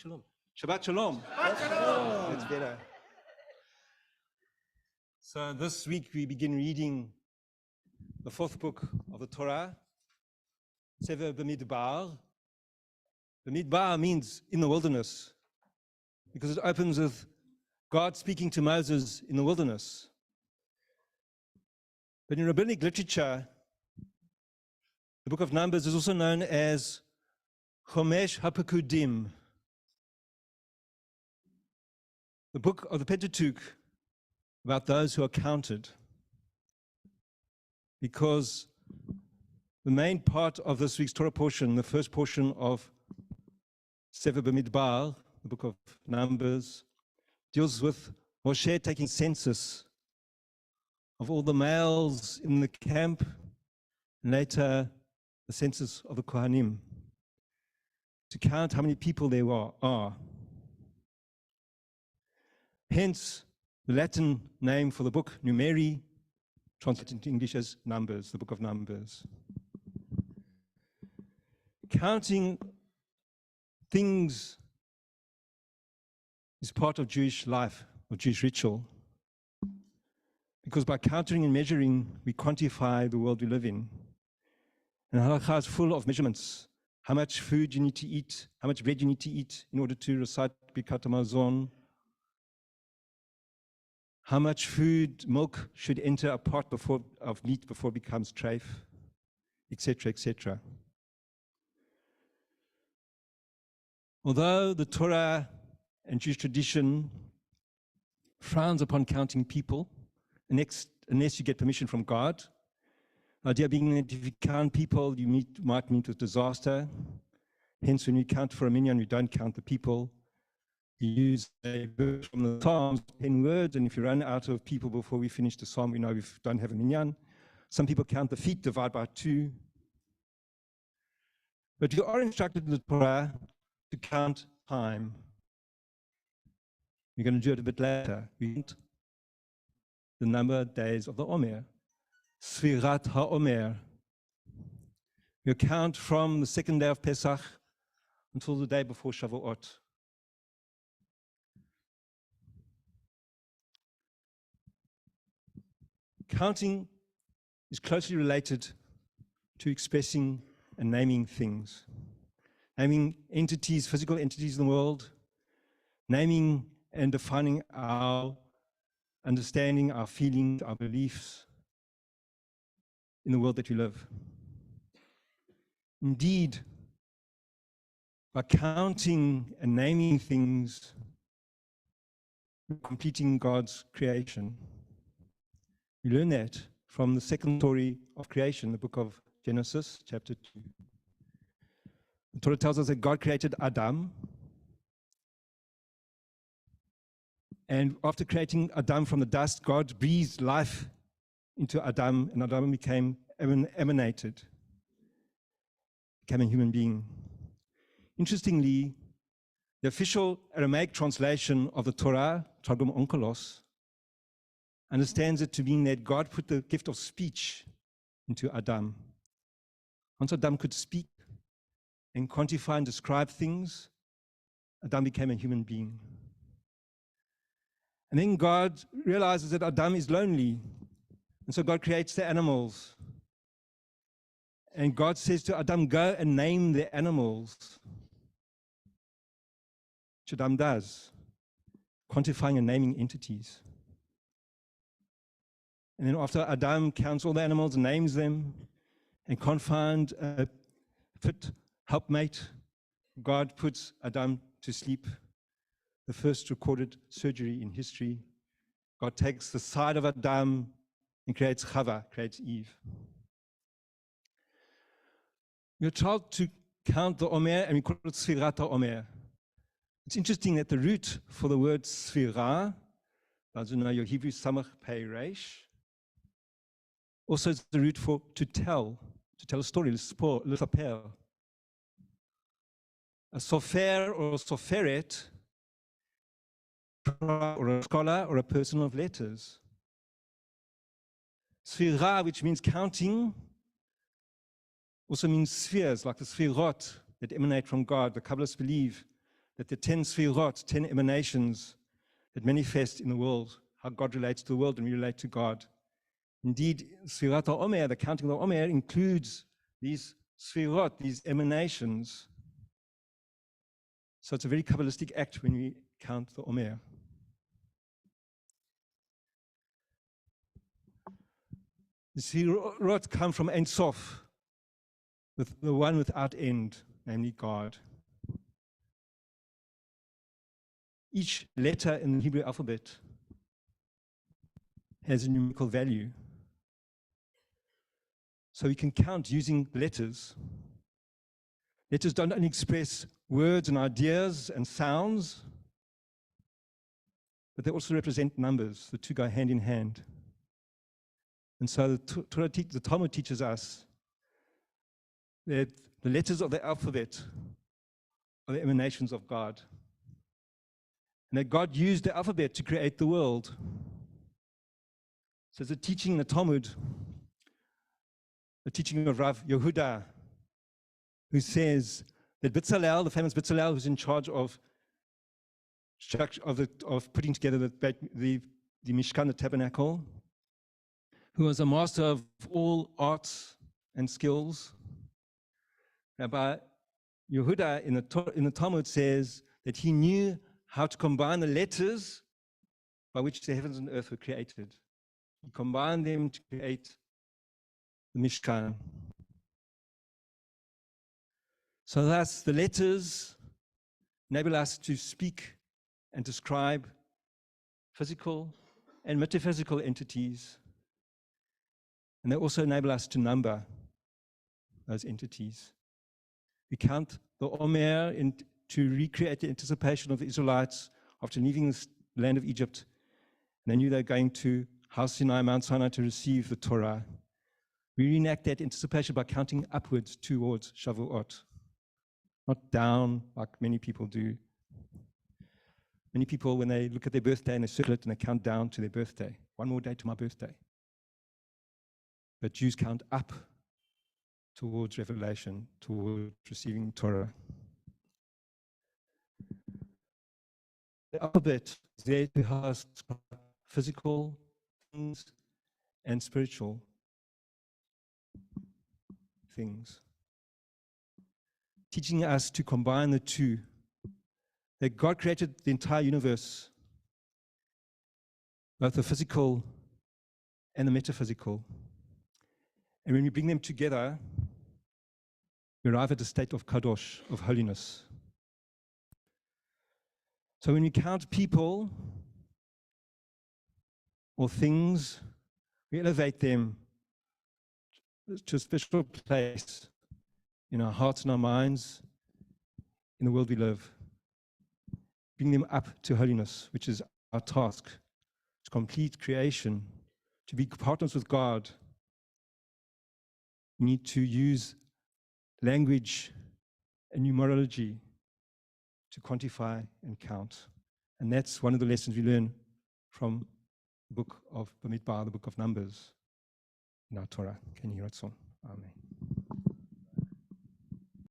Shalom. Shabbat Shalom. That's better. So this week we begin reading the fourth book of the Torah, Sefer B'Midbar. B'Midbar means in the wilderness, because it opens with God speaking to Moses in the wilderness. But in rabbinic literature, the book of Numbers is also known as Chomesh HaPekudim, the book of the Pentateuch about those who are counted, because the main part of this week's Torah portion, the first portion of Sefer B'Midbar, the book of Numbers, deals with Moshe taking census of all the males in the camp, and later the census of the Kohanim, to count how many people there are. Hence, the Latin name for the book, Numeri, translated into English as Numbers, the book of Numbers. Counting things is part of Jewish life, of Jewish ritual, because by counting and measuring, we quantify the world we live in. And halakha is full of measurements. How much food you need to eat, how much bread you need to eat in order to recite Birkat HaMazon, how much food, milk should enter a pot of meat before it becomes treif, etc., etc. Although the Torah and Jewish tradition frowns upon counting people, unless you get permission from God, the idea being that if you count people, you might meet with disaster. Hence, when you count for a minyan, you don't count the people. You use a verse from the Psalms, 10 words, and if you run out of people before we finish the Psalm, we know we don't have a minyan. Some people count the feet, divide by 2. But you are instructed in the Torah to count time. We're going to do it a bit later. We count the number of days of the Omer, Sfirat HaOmer. We count from the second day of Pesach until the day before Shavuot. Counting is closely related to expressing and naming things. Naming entities, physical entities in the world, naming and defining our understanding, our feelings, our beliefs in the world that we live. Indeed, by counting and naming things, we're completing God's creation. We learn that from the second story of creation, the book of Genesis, chapter 2. The Torah tells us that God created Adam, and after creating Adam from the dust, God breathed life into Adam, and Adam became emanated, became a human being. Interestingly, the official Aramaic translation of the Torah, Targum Onkelos, understands it to mean that God put the gift of speech into Adam. Once Adam could speak and quantify and describe things, Adam became a human being. And then God realizes that Adam is lonely, and so God creates the animals. And God says to Adam, go and name the animals. Which Adam does, quantifying and naming entities. And then after Adam counts all the animals and names them and can't find a fit helpmate, God puts Adam to sleep. The first recorded surgery in history. God takes the side of Adam and creates Chava, creates Eve. We're told to count the Omer, and we call it Sfirat HaOmer. It's interesting that the root for the word Sfira, those who know your Hebrew, Samach Pei Reish, also it's the root for to tell a story, l'saper. A sofer or a soferet, or a scholar or a person of letters. Sfira, which means counting, also means spheres, like the sfirot that emanate from God. The Kabbalists believe that the 10 sfirot, 10 emanations that manifest in the world, how God relates to the world and we relate to God. Indeed, Sfirat HaOmer, the counting of the Omer, includes these sfirot, these emanations. So it's a very Kabbalistic act when we count the Omer. The sfirot come from Ein Sof, the one without end, namely God. Each letter in the Hebrew alphabet has a numerical value. So we can count using letters. Letters don't only express words and ideas and sounds, but they also represent numbers. The two go hand in hand. And so the Talmud teaches us that the letters of the alphabet are the emanations of God. And that God used the alphabet to create the world. So there's a teaching in the Talmud, the teaching of Rav Yehuda, who says that Bezalel, the famous Bezalel, who's in charge of putting together the Mishkan, the tabernacle, who was a master of all arts and skills. Rabbi Yehuda in the Talmud says that he knew how to combine the letters by which the heavens and earth were created. He combined them to create the Mishkan. So thus, the letters enable us to speak and describe physical and metaphysical entities. And they also enable us to number those entities. We count the Omer to recreate the anticipation of the Israelites after leaving the land of Egypt. And they knew they were going to Mount Sinai to receive the Torah. We reenact that anticipation by counting upwards towards Shavuot, not down like many people do. Many people, when they look at their birthday and they circle it and they count down to their birthday, one more day to my birthday. But Jews count up towards revelation, towards receiving Torah. The alphabet is there to help us describe physical things and spiritual things, teaching us to combine the two. That God created the entire universe, both the physical and the metaphysical. And when we bring them together, we arrive at a state of kadosh, of holiness. So when we count people or things, we elevate them to a special place in our hearts and our minds, in the world we live. Bring them up to holiness, which is our task, to complete creation, to be partners with God. We need to use language and numerology to quantify and count. And that's one of the lessons we learn from the book of Bamidbar, the book of Numbers in our Torah. Ken Yiratzon. Amen.